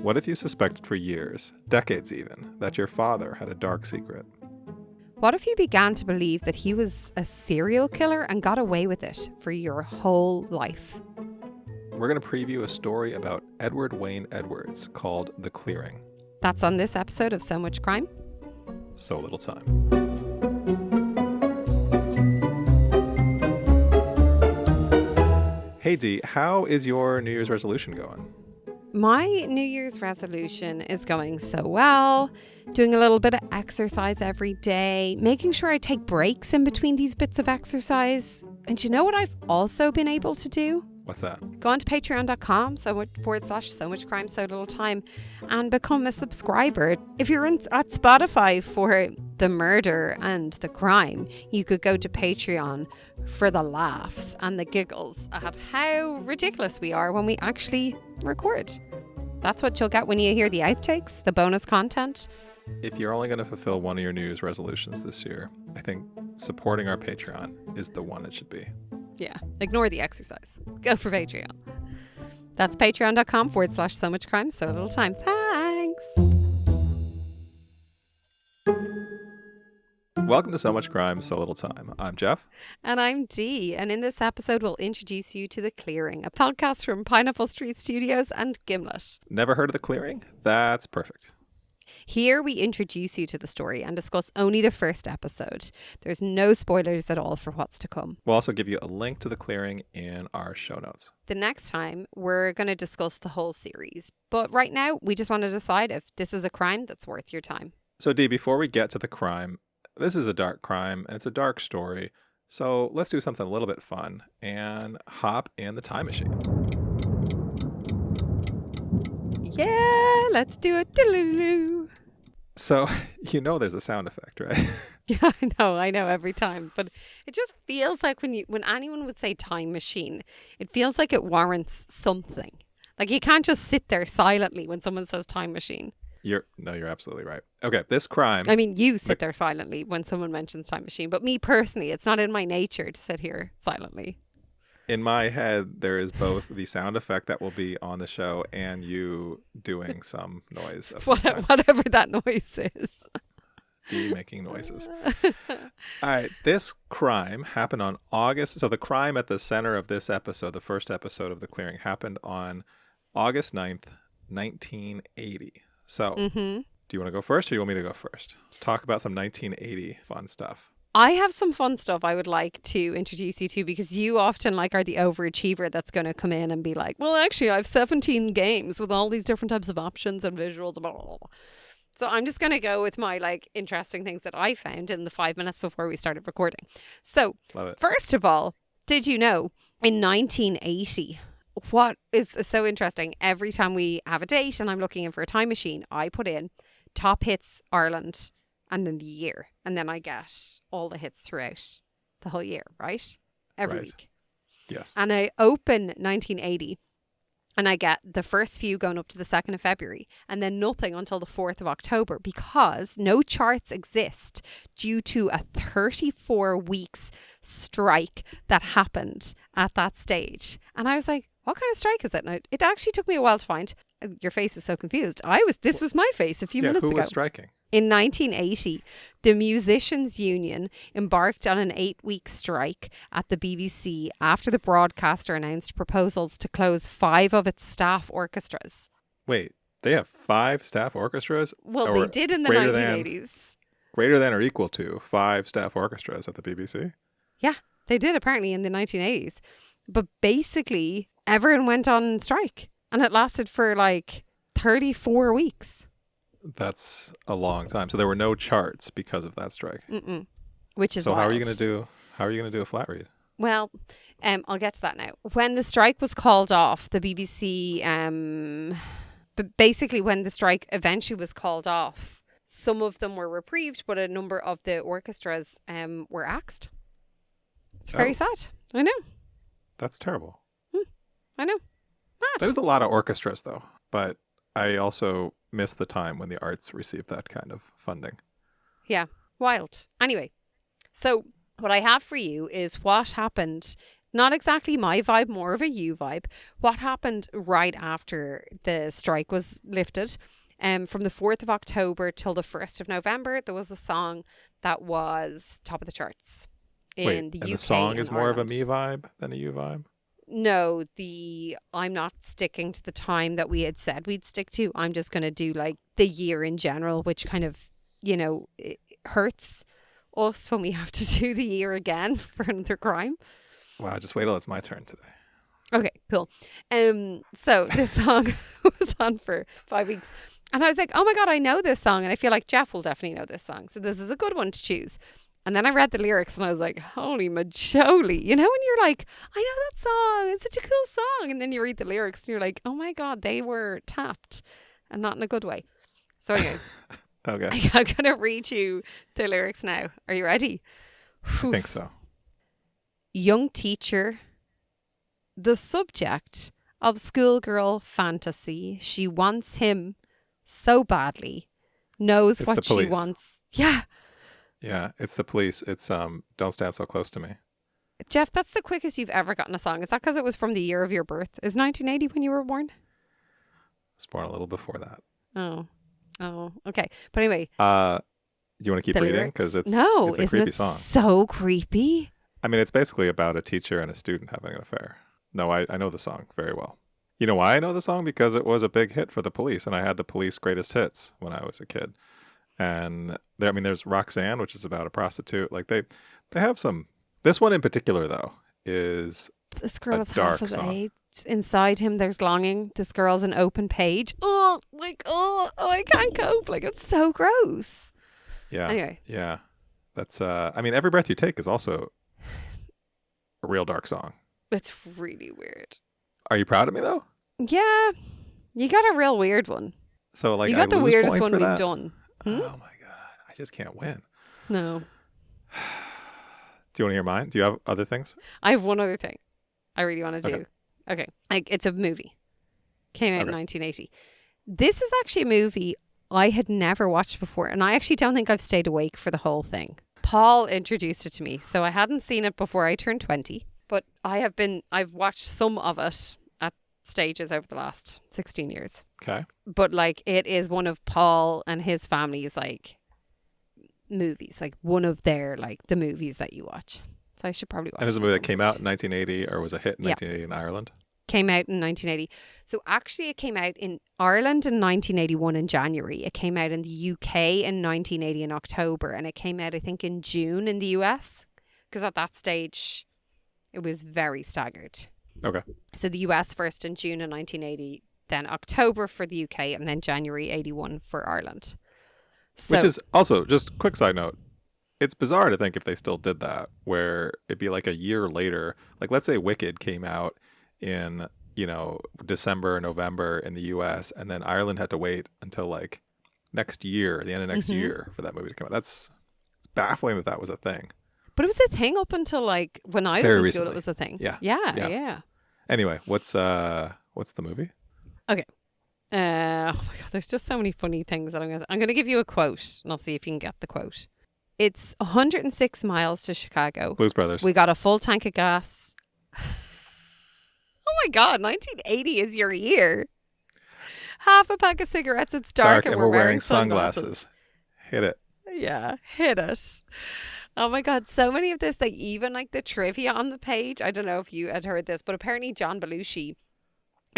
What if you suspected for years, decades even, that your father had a dark secret? What if you began to believe that he was a serial killer and got away with it for your whole life? We're going to preview a story about Edward Wayne Edwards called The Clearing. That's on this episode of So Much Crime, So Little Time. Hey Dee, how is your New Year's resolution going? My New Year's resolution is going so well. Doing a little bit of exercise every day, making sure I take breaks in between these bits of exercise. And you know what I've also been able to do? What's that? Go on to patreon.com /so much crime, so little time, and become a subscriber. If you're at Spotify for the murder and the crime, you could go to Patreon for the laughs and the giggles at how ridiculous we are when we actually record. That's what you'll get when you hear the outtakes, the bonus content. If you're only going to fulfill one of your New Year's resolutions this year, I think supporting our Patreon is the one it should be. Yeah, ignore the exercise. Go for Patreon. That's patreon.com /so much crime, so little time. Thanks. Welcome to So Much Crime, So Little Time. I'm Jeff. And I'm Dee. And in this episode, we'll introduce you to The Clearing, a podcast from Pineapple Street Studios and Gimlet. Never heard of The Clearing? That's perfect. Here we introduce you to the story and discuss only the first episode. There's no spoilers at all for what's to come. We'll also give you a link to The Clearing in our show notes. The next time, we're going to discuss the whole series. But right now, we just want to decide if this is a crime that's worth your time. So Dee, before we get to the crime, this is a dark crime and it's a dark story. So let's do something a little bit fun and hop in the time machine. Yeah, let's do it. So, you know there's a sound effect, right? Yeah, I know every time. But it just feels like when anyone would say time machine, it feels like it warrants something. Like you can't just sit there silently when someone says time machine. You're absolutely right. Okay, this crime... I mean, you sit there silently when someone mentions time machine. But me personally, it's not in my nature to sit here silently. In my head, there is both the sound effect that will be on the show and you doing some noise. Of Whatever that noise is. Dee making noises. All right. This crime happened on August. So the crime at the center of this episode, the first episode of The Clearing, happened on August 9th, 1980. So do you want to go first or you want me to go first? Let's talk about some 1980 fun stuff. I have some fun stuff I would like to introduce you to because you often are the overachiever that's going to come in and be like, well, actually, I have 17 games with all these different types of options and visuals. Blah, blah, blah. So I'm just going to go with my interesting things that I found in the 5 minutes before we started recording. So first of all, did you know in 1980, what is so interesting, every time we have a date and I'm looking in for a time machine, I put in top hits Ireland and then the year. And then I get all the hits throughout the whole year, right? Every week. Yes. And I open 1980 and I get the first few going up to the 2nd of February and then nothing until the 4th of October because no charts exist due to a 34 weeks strike that happened at that stage. And I was like, what kind of strike is it? And it actually took me a while to find. Your face is so confused. This was my face a few minutes ago. Who was striking? In 1980, the Musicians' Union embarked on an 8-week strike at the BBC after the broadcaster announced proposals to close 5 of its staff orchestras. Wait, they have 5 staff orchestras? Well, they did in the 1980s. Greater than or equal to 5 staff orchestras at the BBC? Yeah, they did apparently in the 1980s. But basically, everyone went on strike. And it lasted for 34 weeks. That's a long time. So there were no charts because of that strike. Which is so wild. How are you going to do a flat read? Well, I'll get to that now. When the strike was called off, the BBC, but basically when the strike eventually was called off, some of them were reprieved, but a number of the orchestras were axed. It's very sad. I know. That's terrible. I know. There's a lot of orchestras though, but I also miss the time when the arts received that kind of funding. Yeah, wild. Anyway, so what I have for you is what happened Not exactly my vibe, more of a you vibe. What happened right after the strike was lifted? From the 4th of October till the 1st of November, there was a song that was top of the charts Wait, in the and the UK song and is more of a Ireland. me vibe than a you vibe? No, I'm not sticking to the time that we had said we'd stick to. I'm just going to do like the year in general, which kind of, it hurts us when we have to do the year again for another crime. Wow, just wait till it's my turn today. Okay, cool. So this song was on for 5 weeks. And I was like, oh my God, I know this song. And I feel like Jeff will definitely know this song. So this is a good one to choose. And then I read the lyrics and I was like, holy majoli. You know, when you're like, I know that song. It's such a cool song. And then you read the lyrics and you're like, oh my God, they were tapped and not in a good way. So anyway, Okay. I'm going to read you the lyrics now. Are you ready? I think so. Young teacher, the subject of schoolgirl fantasy. She wants him so badly, knows It's what the she police. wants. Yeah. Yeah, it's the police. It's Don't Stand So Close to Me. Jeff, that's the quickest you've ever gotten a song. Is that because it was from the year of your birth? Is 1980 when you were born? I was born a little before that. Oh, okay. But anyway, Do you want to keep the reading? lyrics. Because it's No, a isn't creepy it song. so creepy? I mean, it's basically about a teacher and a student having an affair. No, I know the song very well. You know why I know the song? Because it was a big hit for the Police, and I had the Police greatest hits when I was a kid. And there's Roxanne, which is about a prostitute. Like they have some. This one in particular, though, is This girl a is half dark his song. age. Inside him, there's longing. This girl's an open page. Oh, I can't cope. Like, it's so gross. Yeah. Anyway. Yeah. That's Every Breath You Take is also a real dark song. It's really weird. Are you proud of me though? Yeah, you got a real weird one. So like You got I the lose weirdest points one for we've that? done. Oh my god. I just can't win. No. Do you want to hear mine? Do you have other things? I have one other thing I really want to do. Okay. Okay. Like, it's a movie. Came out in Okay. 1980. This is actually a movie I had never watched before, and I actually don't think I've stayed awake for the whole thing. Paul introduced it to me, so I hadn't seen it before I turned 20, but I've watched some of it at stages over the last 16 years. Okay. But like, it is one of Paul and his family's like movies, like one of their like the movies that you watch. So I should probably watch And it's a it movie at that some came out point. in 1980 or was a hit in Yeah. 1980 in Ireland. Came out in 1980. So actually it came out in Ireland in 1981 in January. It came out in the UK in 1980 in October, and it came out I think in June in the US, because at that stage it was very staggered. Okay. So the US first in June in 1980, then October for the UK, and then January 81 for Ireland. So, Which is also, just quick side note, it's bizarre to think if they still did that, where it'd be like a year later. Like, let's say Wicked came out in, December, November in the US, and then Ireland had to wait until like next year, the end of next year, for that movie to come out. It's baffling that was a thing. but it was a thing up until like when I was Very in recently. school. It was a thing. Yeah. Yeah. Anyway, what's the movie? Okay. Oh my God, there's just so many funny things that I'm going to give you a quote, and I'll see if you can get the quote. It's 106 miles to Chicago. Blues Brothers. We got a full tank of gas. Oh my God, 1980 is your year. Half a pack of cigarettes. It's dark, and we're wearing sunglasses. Hit it. Yeah, hit it. Oh my God, so many of this, like even like the trivia on the page. I don't know if you had heard this, but apparently John Belushi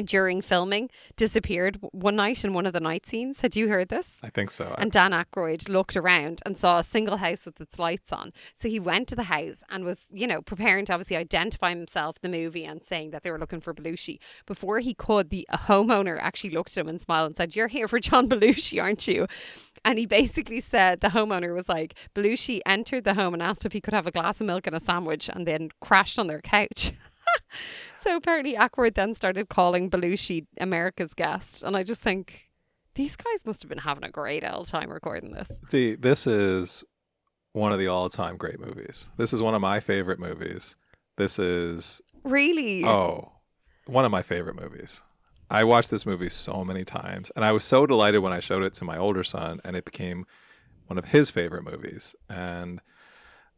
during filming disappeared one night in one of the night scenes. Had you heard this? I think so. And Dan Aykroyd looked around and saw a single house with its lights on. So he went to the house and was, preparing to obviously identify himself in the movie and saying that they were looking for Belushi. Before he could, the homeowner actually looked at him and smiled and said, "You're here for John Belushi, aren't you?" And he basically said, the homeowner was like, Belushi entered the home and asked if he could have a glass of milk and a sandwich, and then crashed on their couch. So apparently Aykroyd then started calling Belushi America's guest. And I just think these guys must have been having a great old time recording this. See, this is one of the all-time great movies. This is one of my favorite movies. This is Really? one of my favorite movies. I watched this movie so many times, and I was so delighted when I showed it to my older son, and it became one of his favorite movies. And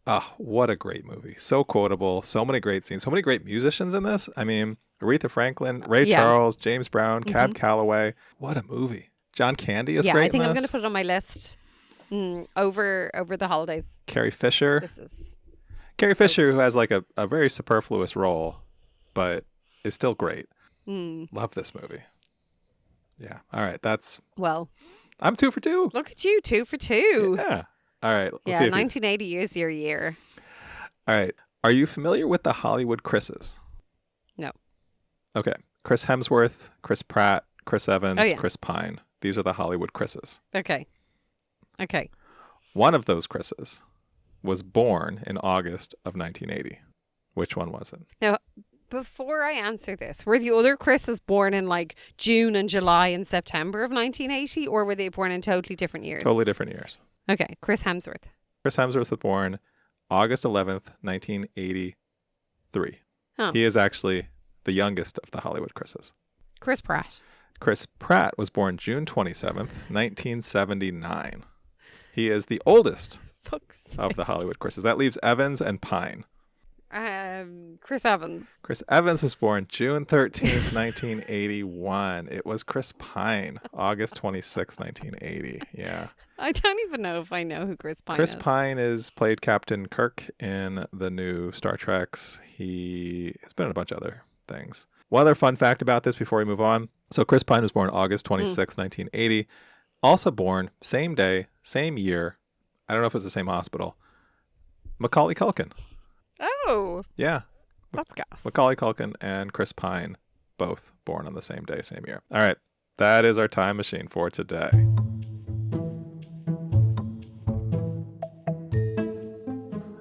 Oh, what a great movie. So quotable. So many great scenes. So many great musicians in this. I mean, Aretha Franklin, Ray Yeah. Charles, James Brown, hmm Cab Calloway. What a movie. John Candy is Yeah, I great in think I'm going to this. put it on my list over the holidays. Carrie Fisher. This is Carrie Fisher, toast. who has like a very superfluous role, but is still great. Mm. Love this movie. Yeah. All right. That's, Well, I'm 2 for 2. look at you, 2 for 2. Yeah. All right. Let's Yeah, see if you, 1980 is your year. all right. Are you familiar with the Hollywood Chris's? No. Okay. Chris Hemsworth, Chris Pratt, Chris Evans, Oh, yeah. Chris Pine. These are the Hollywood Chris's. Okay. One of those Chris's was born in August of 1980. Which one was it? Now, before I answer this, were the other Chris's born in like June and July and September of 1980, or were they born in totally different years? Totally different years. Okay, Chris Hemsworth. Chris Hemsworth was born August 11th, 1983. Oh. He is actually the youngest of the Hollywood Chris's. Chris Pratt. Chris Pratt was born June 27th, 1979. He is the oldest Fuck's of the Hollywood Chris's. That leaves Evans and Pine. Chris Evans. Chris Evans was born June 13th, 1981. It was Chris Pine, August 26th, 1980. Yeah. I don't even know if I know who Chris Pine Chris is. Pine is played Captain Kirk in the new Star Treks. He has been in a bunch of other things. One other fun fact about this before we move on. So Chris Pine was born August 26th, 1980. Also born same day, same year. I don't know if it's the same hospital. Macaulay Culkin. Oh, Yeah. that's gas. Macaulay Culkin and Chris Pine, both born on the same day, same year. All right. That is our time machine for today.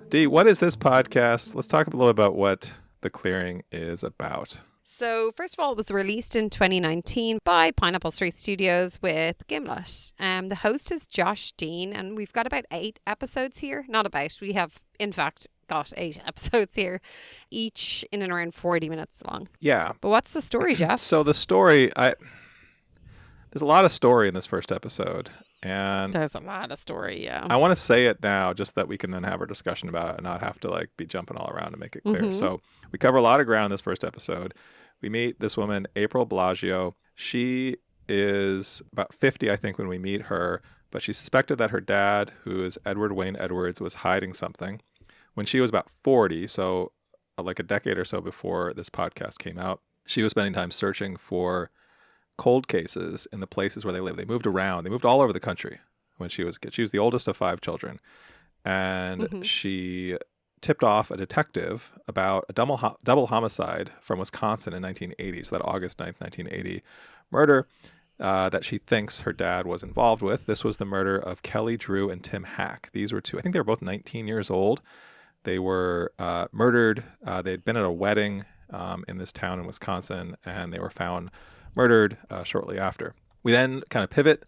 Dee, what is this podcast? Let's talk a little about what The Clearing is about. So, first of all, it was released in 2019 by Pineapple Street Studios with Gimlet. The host is Josh Dean, and we've got about 8 episodes here. Not about, we have, in fact, got 8 episodes here, each in and around 40 minutes long. Yeah. But what's the story, Jeff? So the story, there's a lot of story in this first episode. And There's a lot of story, yeah. I want to say it now just that we can then have our discussion about it and not have to like be jumping all around to make it clear. Mhm. So we cover a lot of ground in this first episode. We meet this woman, April Balascio. She is about 50, I think, when we meet her, but she suspected that her dad, who is Edward Wayne Edwards, was hiding something. When she was about 40, so like a decade or so before this podcast came out, she was spending time searching for cold cases in the places where they live. They moved around. They moved all over the country when she was a kid. She was the oldest of 5 children. And she tipped off a detective about a double homicide from Wisconsin in 1980, so that August 9th, 1980 murder that she thinks her dad was involved with. This was the murder of Kelly Drew and Tim Hack. These were 2, I think they were both 19 years old. They were murdered. They'd been at a wedding in this town in Wisconsin, and they were found murdered shortly after. We then kind of pivot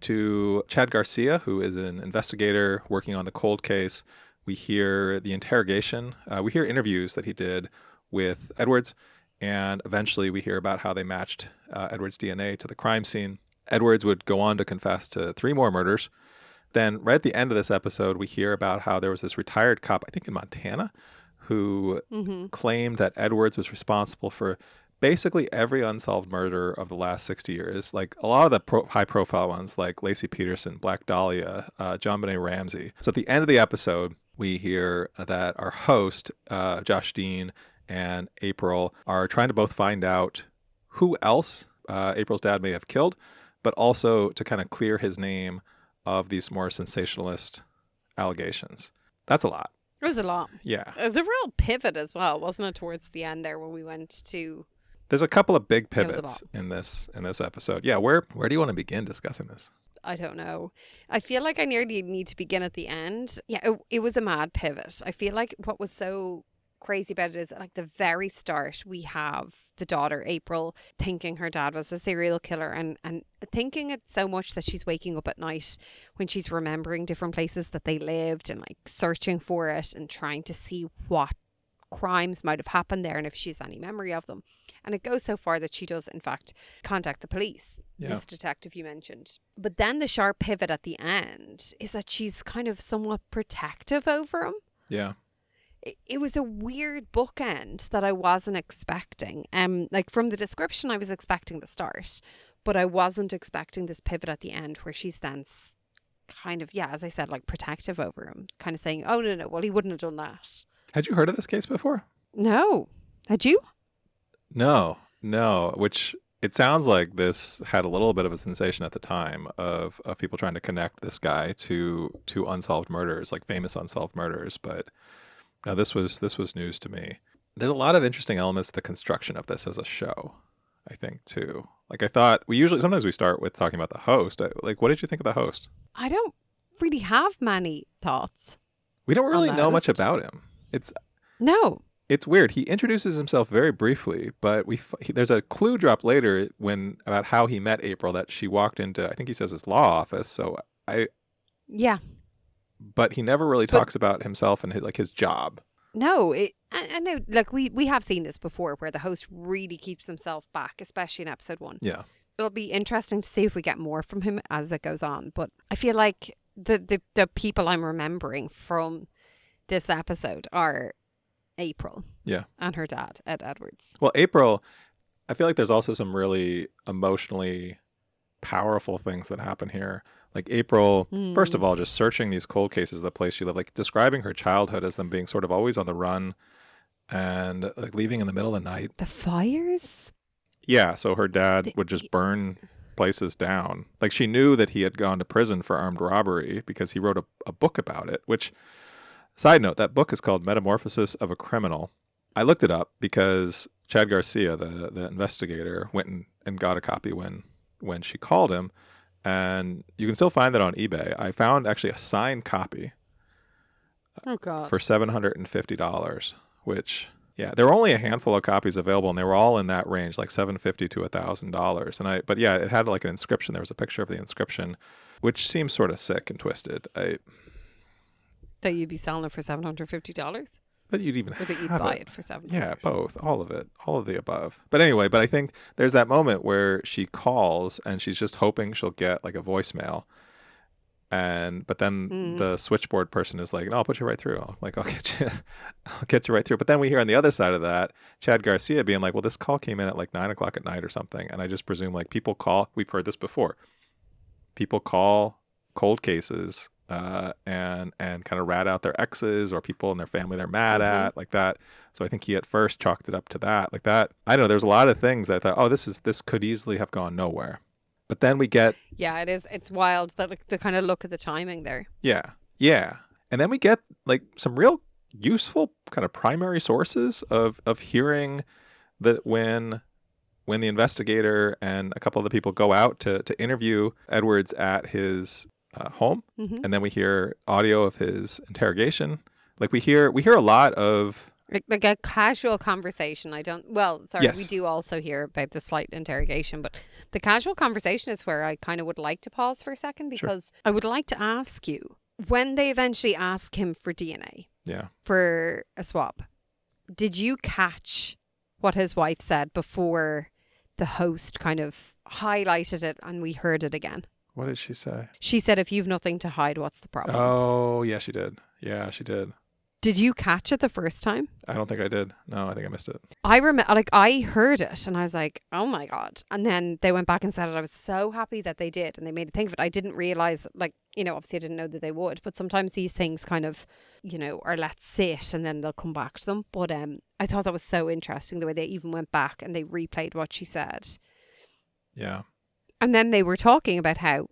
to Chad Garcia, who is an investigator working on the cold case. We hear the interrogation. We hear interviews that he did with Edwards, and eventually we hear about how they matched Edwards' DNA to the crime scene. Edwards would go on to confess to 3 more murders. Then right at the end of this episode, we hear about how there was this retired cop, I think in Montana, who claimed that Edwards was responsible for basically every unsolved murder of the last 60 years. Like a lot of the high-profile ones, like Lacey Peterson, Black Dahlia, John Benet Ramsey. So at the end of the episode, we hear that our host, Josh Dean, and April are trying to both find out who else April's dad may have killed, but also to kind of clear his name of these more sensationalist allegations. That's a lot. It was a lot. Yeah. It was a real pivot as well, wasn't it, towards the end there when we went to... There's a couple of big was a pivots lot. in this episode. Yeah, where do you want to begin discussing this? I don't know. I feel like I nearly need to begin at the end. Yeah, it was a mad pivot. I feel like what was so crazy about it is like the very start we have the daughter April thinking her dad was a serial killer and thinking it so much that she's waking up at night when she's remembering different places that they lived and like searching for it and trying to see what crimes might have happened there and if she has any memory of them. And it goes so far that she does in fact contact the police, this detective you mentioned. But then the sharp pivot at the end is that she's kind of somewhat protective over him. Yeah. It was a weird bookend that I wasn't expecting. Like from the description, I was expecting the start, but I wasn't expecting this pivot at the end where she's then kind of, yeah, as I said, like protective over him, kind of saying, "Oh no, no, well he wouldn't have done that." Had you heard of this case before? No, had you? No, no. Which it sounds like this had a little bit of a sensation at the time of people trying to connect this guy to unsolved murders, like famous unsolved murders. But no, this was news to me. There's a lot of interesting elements to the construction of this as a show, I think too. Like I thought sometimes we start with talking about the host. Like, what did you think of the host? I don't really have many thoughts We don't on really the know much host. about him. It's No. it's weird. He introduces himself very briefly, but there's a clue drop later about how he met April, that she walked into, I think he says, his law office. So Yeah. but he never really But talks about himself and his job. no, I know, like we have seen this before where the host really keeps himself back, especially in episode 1. Yeah. It'll be interesting to see if we get more from him as it goes on. But I feel like the people I'm remembering from this episode are April. Yeah. And her dad, Ed Edwards. Well, April, I feel like there's also some really emotionally powerful things that happen here. Like April, first of all, just searching these cold cases of the place she lived, like describing her childhood as them being sort of always on the run and like leaving in the middle of the night. The fires? Yeah, so her dad would just burn places down. Like she knew that he had gone to prison for armed robbery because he wrote a book about it, which, side note, that book is called Metamorphosis of a Criminal. I looked it up because Chad Garcia, the investigator, went and got a copy when she called him, and you can still find that on eBay. I found actually a signed copy Oh, God. for $750, which, yeah, there were only a handful of copies available, and they were all in that range, like $750 to $1,000. But yeah, it had like an inscription. There was a picture of the inscription, which seems sort of sick and twisted. That you'd be selling it for $750? But you'd even Or that you'd have buy it for $750? Yeah, both, all of it, all of the above. But anyway, I think there's that moment where she calls and she's just hoping she'll get like a voicemail. But then the switchboard person is like, "No, I'll put you right through. I'll get you right through." But then we hear on the other side of that, Chad Garcia being like, "Well, this call came in at like 9:00 at night or something." And I just presume like people call. We've heard this before. People call cold cases and kind of rat out their exes or people in their family they're mad at, like that. So I think he at first chalked it up to that, like that. I don't know. There's a lot of things that I thought, oh, this could easily have gone nowhere. But then we get Yeah, it is. It's wild that like, the kind of look at the timing there. yeah, and then we get like some real useful kind of primary sources of hearing that when the investigator and a couple of the people go out to interview Edwards at his home, and then we hear audio of his interrogation. Like we hear a lot of Like a casual conversation. Yes. We do also hear about the slight interrogation, but the casual conversation is where I kind of would like to pause for a second because I would like to ask you, when they eventually ask him for DNA, for a swab, did you catch what his wife said before the host kind of highlighted it and we heard it again? What did she say? She said, "If you've nothing to hide, what's the problem?" Oh, yeah, she did. Yeah, she did. Did you catch it the first time? I don't think I did. No, I think I missed it. I remember, like, I heard it and I was like, "Oh my God." And then they went back and said it. I was so happy that they did. And they made a thing of it. I didn't realize, like, obviously I didn't know that they would, but sometimes these things kind of, are let sit and then they'll come back to them. But I thought that was so interesting the way they even went back and they replayed what she said. Yeah. And then they were talking about how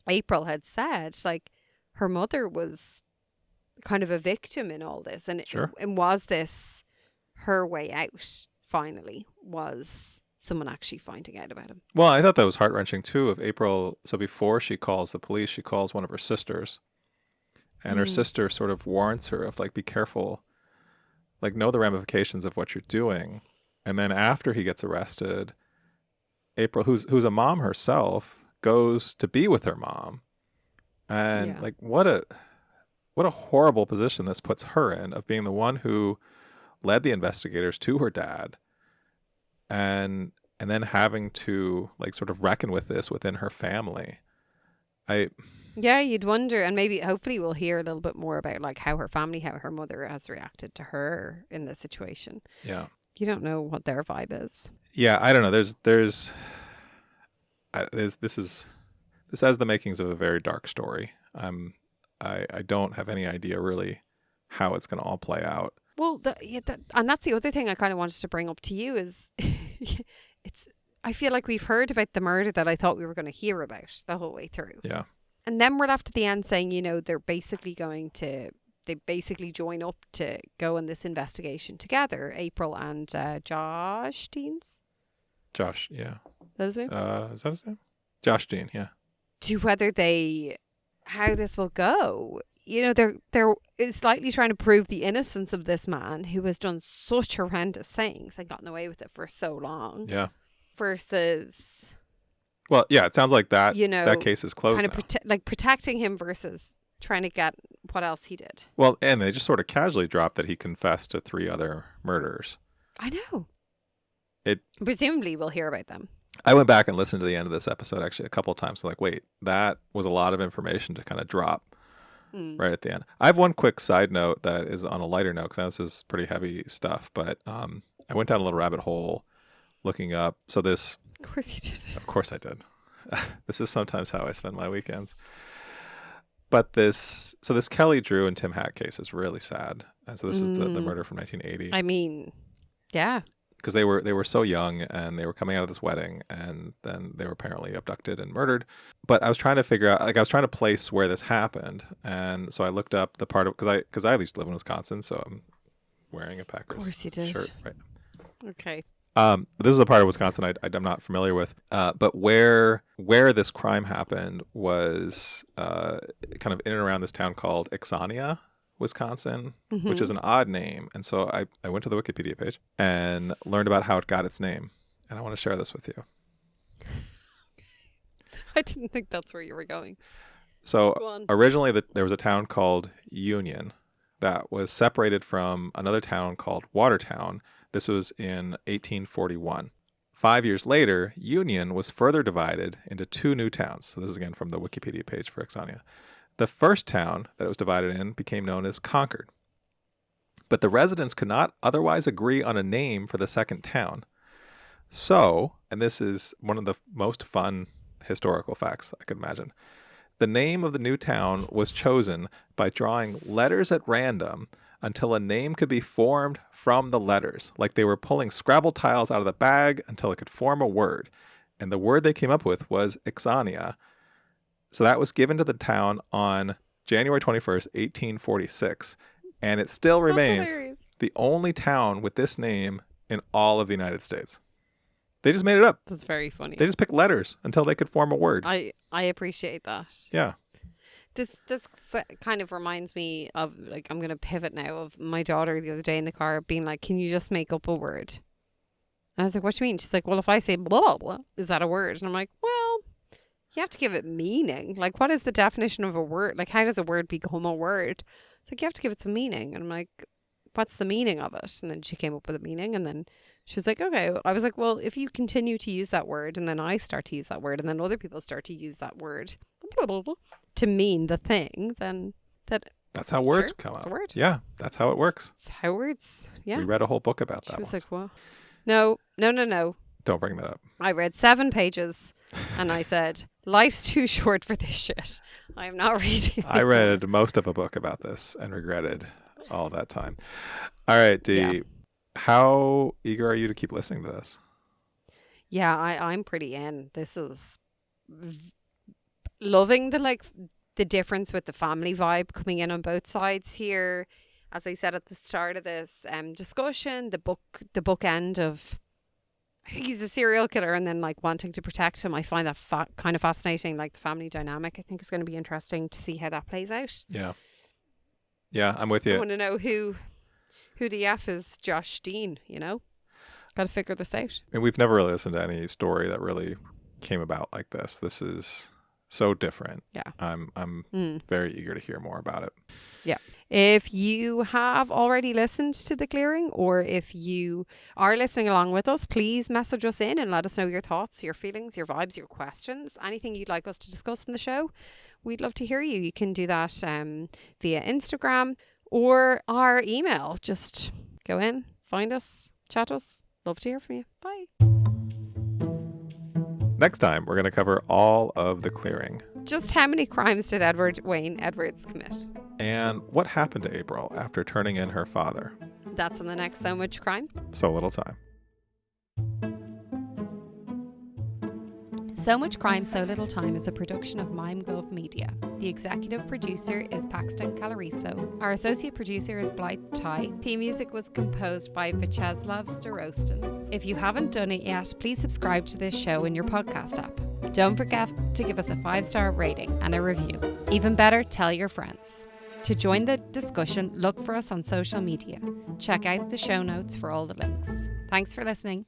April had said, like, her mother was kind of a victim in all this. And, and was this her way out, finally? Was someone actually finding out about him? Well, I thought that was heart-wrenching, too, of April. So before she calls the police, she calls one of her sisters. And her sister sort of warns her of, like, be careful. Like, know the ramifications of what you're doing. And then after he gets arrested, April, who's a mom herself, goes to be with her mom. And like what a horrible position this puts her in, of being the one who led the investigators to her dad and then having to like sort of reckon with this within her family. Yeah, you'd wonder, and maybe hopefully we'll hear a little bit more about like how her family, how her mother has reacted to her in this situation. Yeah. You don't know what their vibe is. Yeah, I don't know. This has the makings of a very dark story. I don't have any idea really how it's going to all play out. Well, and that's the other thing I kind of wanted to bring up to you is it's. I feel like we've heard about the murder that I thought we were going to hear about the whole way through. Yeah. And then we're left at the end saying, they basically join up to go on this investigation together, April and Josh Deans. Josh, yeah. That his name? Is that his name? Josh Dean, yeah. To how this will go. They're slightly trying to prove the innocence of this man who has done such horrendous things and gotten away with it for so long. Yeah. Versus, well, yeah, it sounds like that case is closed kind of protecting him versus trying to get what else he did. Well, and they just sort of casually dropped that he confessed to 3 other murders. I know. Presumably we'll hear about them. I went back and listened to the end of this episode actually a couple of times. Like, wait, that was a lot of information to kind of drop right at the end. I have one quick side note that is on a lighter note because this is pretty heavy stuff. But I went down a little rabbit hole looking up. So this... Of course you did. Of course I did. This is sometimes how I spend my weekends. But this Kelly Drew and Tim Hack case is really sad. And so this is the murder from 1980. I mean, yeah. Because they were so young and they were coming out of this wedding and then they were apparently abducted and murdered. But I was trying to figure out, I was trying to place where this happened. And so I looked up the part of, because I used to live in Wisconsin, so I'm wearing a Packers of course you did. Shirt. Right. Okay. This is a part of Wisconsin I'm not familiar with. But where this crime happened was kind of in and around this town called Ixania, Wisconsin, which is an odd name. And so I went to the Wikipedia page and learned about how it got its name. And I want to share this with you. I didn't think that's where you were going. So originally there was a town called Union that was separated from another town called Watertown. This was in 1841. 5 years later, Union was further divided into 2 new towns. So this is again from the Wikipedia page for Ixania. The first town that it was divided in became known as Concord. But the residents could not otherwise agree on a name for the second town. So, and this is one of the most fun historical facts I could imagine, the name of the new town was chosen by drawing letters at random until a name could be formed from the letters. Like they were pulling Scrabble tiles out of the bag until it could form a word. And the word they came up with was Ixania. So that was given to the town on January 21st, 1846. And it still remains the only town with this name in all of the United States. They just made it up. That's very funny. They just picked letters until they could form a word. I appreciate that. Yeah. This kind of reminds me of, like, I'm going to pivot now, of my daughter the other day in the car being like, can you just make up a word? And I was like, what do you mean? She's like, well, if I say blah, blah, is that a word? And I'm like, well, you have to give it meaning. Like, what is the definition of a word? Like, how does a word become a word? It's like, you have to give it some meaning. And I'm like, what's the meaning of it? And then she came up with a meaning, and then she was like, okay. I was like, well, if you continue to use that word and then I start to use that word and then other people start to use that word to mean the thing, then that's how words come out. Word. Yeah, that's how it works. It's how words, yeah. We read a whole book about that. She was like, well, no. Don't bring that up. I read 7 pages and I said, life's too short for this shit. I am not reading. I read most of a book about this and regretted all that time. All right, Dee. Yeah. How eager are you to keep listening to this? Yeah, I'm pretty in. This is loving the difference with the family vibe coming in on both sides here. As I said at the start of this discussion, the book end of, I think he's a serial killer and then like wanting to protect him. I find that kind of fascinating. Like the family dynamic, I think it's going to be interesting to see how that plays out. Yeah, I'm with you. I want to know who the F is Josh Dean, Got to figure this out. And we've never really listened to any story that really came about like this. This is so different. Yeah. I'm very eager to hear more about it. Yeah. If you have already listened to The Clearing, or if you are listening along with us, please message us in and let us know your thoughts, your feelings, your vibes, your questions, anything you'd like us to discuss in the show. we'd love to hear you. You can do that via Instagram or our email. Just go in, find us, chat us. Love to hear from you. Bye. Next time, we're going to cover all of The Clearing. Just how many crimes did Edward Wayne Edwards commit? And what happened to April after turning in her father? That's in the next So Much Crime. So Little Time. So Much Crime, So Little Time is a production of MimeGov Media. The executive producer is Paxton Calariso. Our associate producer is Blythe Ty. Theme music was composed by Vyacheslav Starostin. If you haven't done it yet, please subscribe to this show in your podcast app. Don't forget to give us a 5-star rating and a review. Even better, tell your friends. To join the discussion, look for us on social media. Check out the show notes for all the links. Thanks for listening.